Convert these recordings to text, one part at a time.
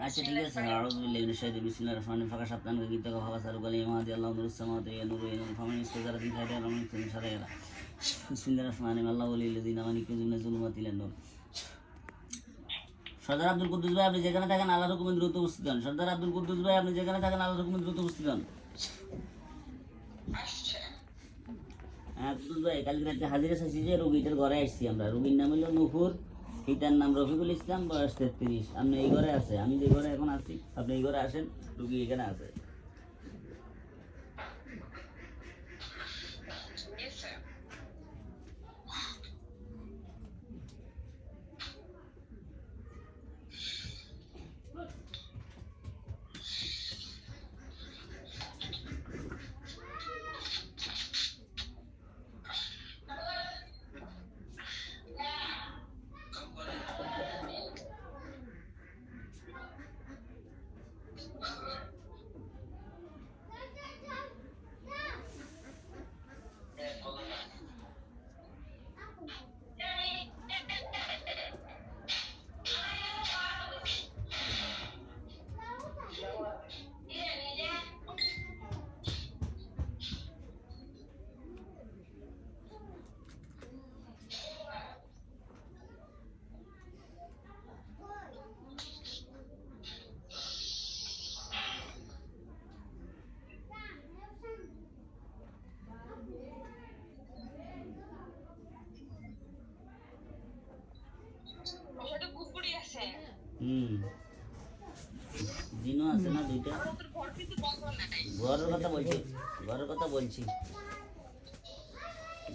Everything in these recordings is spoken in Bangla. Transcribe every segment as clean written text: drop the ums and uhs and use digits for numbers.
আচ্ছা ঠিক আছে আউযু বিল্লাহি মিনাশ শাইতানির বিসমিল্লাহির রহমানির রহিম ফাঁকা সাবধান গীতা ফাঁকা সারু গালি মাদি আল্লাহু নূরুস সামাওয়াতি ওয়া নূরু ইলাল ফামিন ইস্তাজারা দিন খায়রা রহমান তুমি সারায়রা বিসমিল্লাহির রহমানির রহিম আল্লাহু ওয়ালিল্লাযিনা আমানু ইয়াকুযুনা যুলুমাতি ইলান নূর। সর্দার আব্দুল কুদ্দুস ভাই আপনি যেখানে থাকেন আল্লাহর হুকুমে দ্রুত উপস্থিত হন। সর্দার আব্দুল কুদ্দুস ভাই আপনি যেখানে থাকেন আল্লাহর হুকুমে দ্রুত উপস্থিত হন। হ্যাঁ কুদ্দুস ভাই কালকে রাতে হাজিরা চাইছি যে রোগীটার ঘরে আসছি আমরা। রোগীর নাম হলো নূপুর, পিতার নাম রফিকুল ইসলাম, বয়স 33। আপনি এই ঘরে আছে, আমি যে ঘরে এখন আছি আপনি এই ঘরে আসেন, রোগী এখানে আছে। দিনও আছে না দুইটা। ঘরের কথা বলছি, ঘরের কথা বলছি,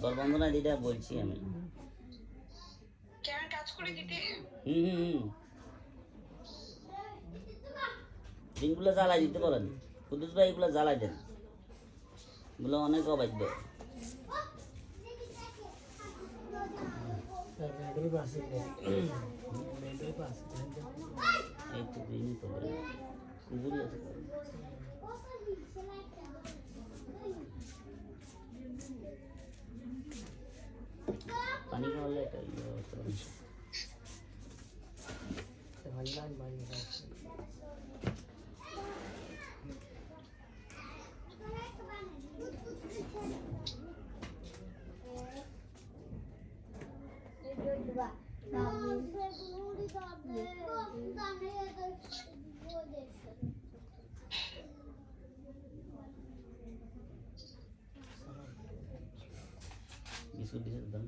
ঘর বন্ধ নাই দুইটা বলছি আমি। দিনগুলো জ্বালাই দিতে বলেন কুদ্দুস ভাই, এগুলো জ্বালাই দেন, এগুলো অনেক অবাধ্য। এই তো দিনই তো কুকুরই আছে। পানি খাওয়ালে এটা বিস্কুট দিছে দাম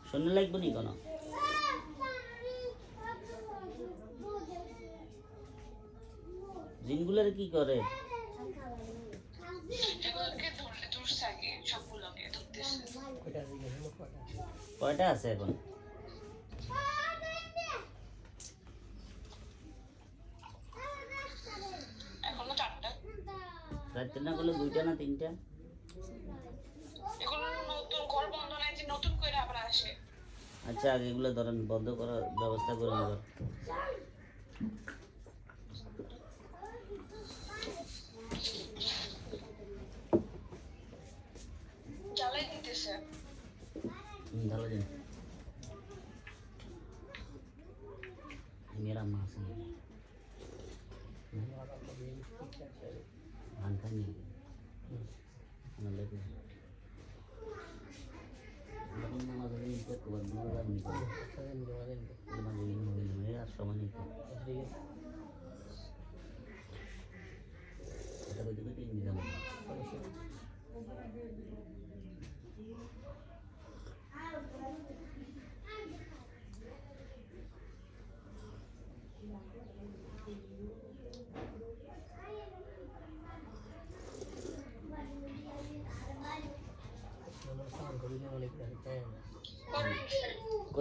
শুনে লাগবে নি কোনো। জিনগুলার কি করে? কয়টা আছে এখন? চারটে না করলে দুইটা না তিনটা? আচ্ছা আগে এগুলো ধরেন বন্ধ করার ব্যবস্থা করে নেবার। জ্বালা দিন मेरा माँ से भांखा नहीं मतलब लेकिन मामा से इनके तो बंद हो गया निकल मेरा श्रवण नहीं था ऐसा कोई दिक्कत नहीं था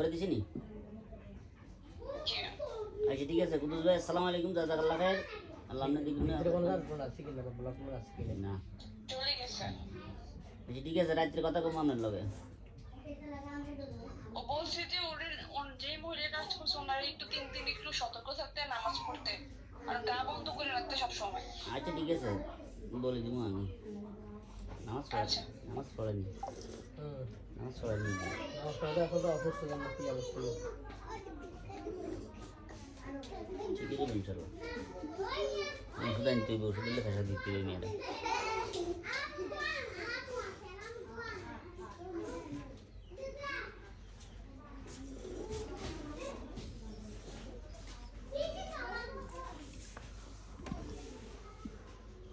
করে দিছি নি? আচ্ছা ঠিক আছে কুদুস ভাই, আসসালামু আলাইকুম, জাযাকাল্লাহ খাইর। আল্লাহ আপনার দিকে না আচ্ছা ঠিক আছে, রাত্রে কথা কম আপনার লগে। ও বলছে যে যে মহিলা কাজ করছে ওনার একটু 3 দিন একটু সতর্ক থাকতে, নামাজ পড়তে আর গা বন্ধ করে রাখতে সব সময়। আচ্ছা ঠিক আছে, বলে দিব আমি। নামাজ পড়ে আচ্ছা। নামাজ পড়েনি, নামাজ পড়েনি। ঠিকই যাবে ইনশাল্লাহ। ওষুধ আনতে হইবে, ওষুধ দিলে ফেসা দিতে হইবে মেয়েরা।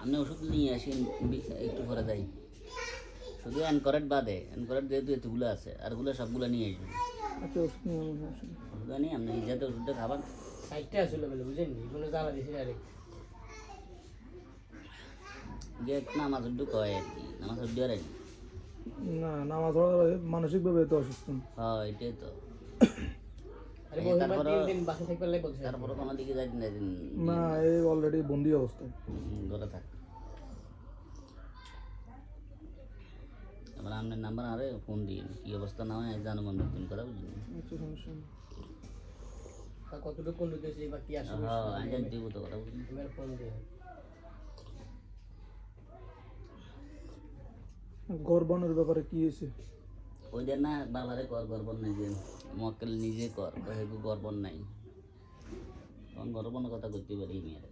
আপনি ওষুধ নিয়ে আসেন, একটু পরে যাই। শুধু অ্যানকরেট বাদে, অ্যানকরেট যেহেতু এতগুলো আছে, আর গুলো সবগুলো নিয়ে আসবেন। আচ্ছা ওষুধ নিয়ে আমার সমস্যা নেই। ওষুধ নিয়ে আপনি এই যাতে ওষুধটা খাবার। সাইডটা আসলে বলে বুঝেন এগুলো জ্বালা দিছি ডাইরেক্ট। যে নামাজ উদ্যোগ হয় আর কি, নামাজ উদ্যোগ আর কি। না নামাজ পড়া মানসিকভাবে তো অসুস্থ। হ্যাঁ এটাই তো। আরে বহিমা 3 দিন বাসা থাকতে পারলে বলছে তারপরে কোনো দিকে যাই না, না এই অলরেডি বন্দি অবস্থায়। ঘরে থাক। এবার আপনার নাম্বার আরে ফোন দিন, কি অবস্থা না হয় জানো, আমরা ফোন কথা বুঝলি। আচ্ছা সমস্যা নেই। কতটুকু কোন দিতেছে বা কি আসলে হ্যাঁ আমি জানতে তো কথা বুঝলি। আমার ফোন দিয়ে গর্বানোর ব্যাপারে কি হয়েছে? ওইদের না বাবারে কর গর্বন নাই, যে মক্কেল নিজে কর, গর্বন নাই। তখন গর্বনের কথা করতে পারি মেয়েরা।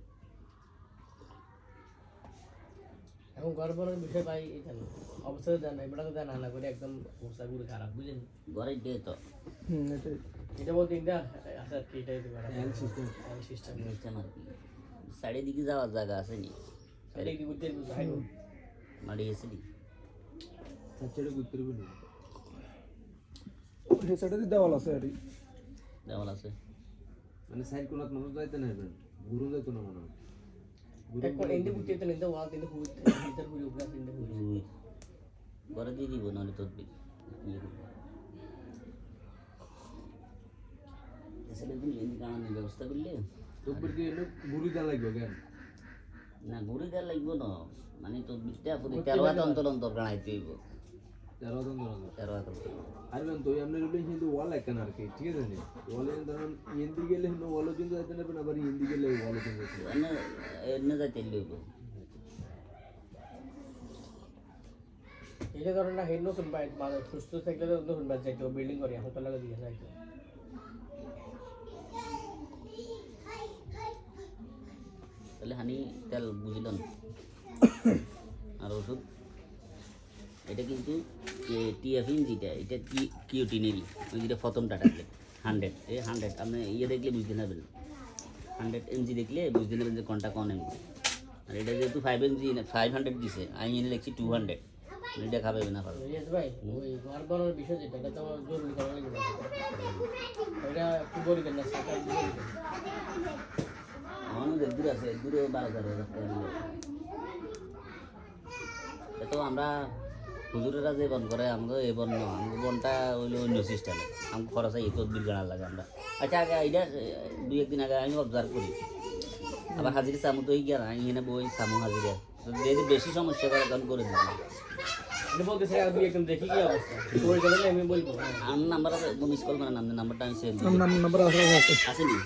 এখন গর্বনের বিষয় পাই এখানে অবস্থা জানা এবার তো জানা না করে একদম অবস্থা পুরো খারাপ বুঝলেন। ঘরে দিয়ে তো এটাই এটা বলতে এটা আচ্ছা কি এটাই তো খারাপ সিস্টেম নিচ্ছেন আর কি। সাইডের দিকে যাওয়ার জায়গা আছে নি? এটা কি বুঝতে হাইলো মাড়ি গেছে নি? এই সাইডে দেওয়াল আছে আর দেওয়াল আছে। মানে সাইড কোলাত মানুষ যাইতে না হবে, গুরু যাইতো না মনে হয়। এখন এন্ডে বুঝতে তো নিতে ওয়াল দিতে হুইতে ভিতর হুই উপরে দিতে হুই উই, ঘরে দিয়ে দিব নাহলে তোর এসে লেন্দি কামানোর ব্যবস্থা করলে তোর কি এলো গুরু যা লাগবে কেন? না ঘুরে দেওয়া লাগবো না, মানে তোর বিশটা 13 হাত অন্তর অন্তর গাড়াইতে হইব। 13 দিন ধরে 13 হাত অন্তর। আর বেন তো এমনি রইলে কিন্তু ওয়াল একখান আর কি, ঠিক আছে নি? ওয়ালে ধরুন ইন্দি গেলে নো ওয়ালও কিন্তু যাইতে না, আবার ইন্দি গেলে ওয়ালও কিন্তু যাইতে না। এনে এনে যাইতে লইব। এটা ধরেন না হেন নতুন বাইক মানে সুস্থ থাকলে তো নতুন বাইক যাইতো বিল্ডিং করে এখন তো লাগা দিয়ে যাইতো তাহলে হানি তেল বুঝলেন। আর ওষুধ এটা কিন্তু টিএফিন যেটা, এটা কিউটিনেরই, ওই যেটা প্রথমটা থাকলে 100 100 আপনি ইয়ে দেখলে বুঝতে পারবেন, 100 mg দেখলে বুঝতে পারবেন যে কোনটা কোন mg। আর এটা যেহেতু 5 mg 500 দিছে, আমি এনে লিখছি 200, এটা খাবে না খাবে। ইয়েস ভাই ওই ঘর বানানোর বিষয় যেটা এটা তো আমার জরুরি করা লাগবে এটা কি বলি দেন না সাকার দিবেন আমারও দূর আছে, দূরে 12,000 টাকা নিবে। তো আমরা হুজুরেরা যে বন করে আমাকে এই বন না, আমাকে বনটা হইলো অন্য সিস্টেমে, আমাকে খরচ হয় তো বিল লাগে আমরা। আচ্ছা আগে এটা 2-1 দিন আগে আমি অবজার্ভ করি, আবার হাজিরা চামু তো গিয়া আমি এখানে বই চামু হাজিরা যদি বেশি সমস্যা করে তখন করে দিই। এটা বলতেছে আর দুই একদম দেখি কি অবস্থা করে গেলে আমি বলবো আমার নাম্বার আছে, মিস কল করেন, আপনার নাম্বারটা আমি সেভ নাম্বার আছে আসেনি।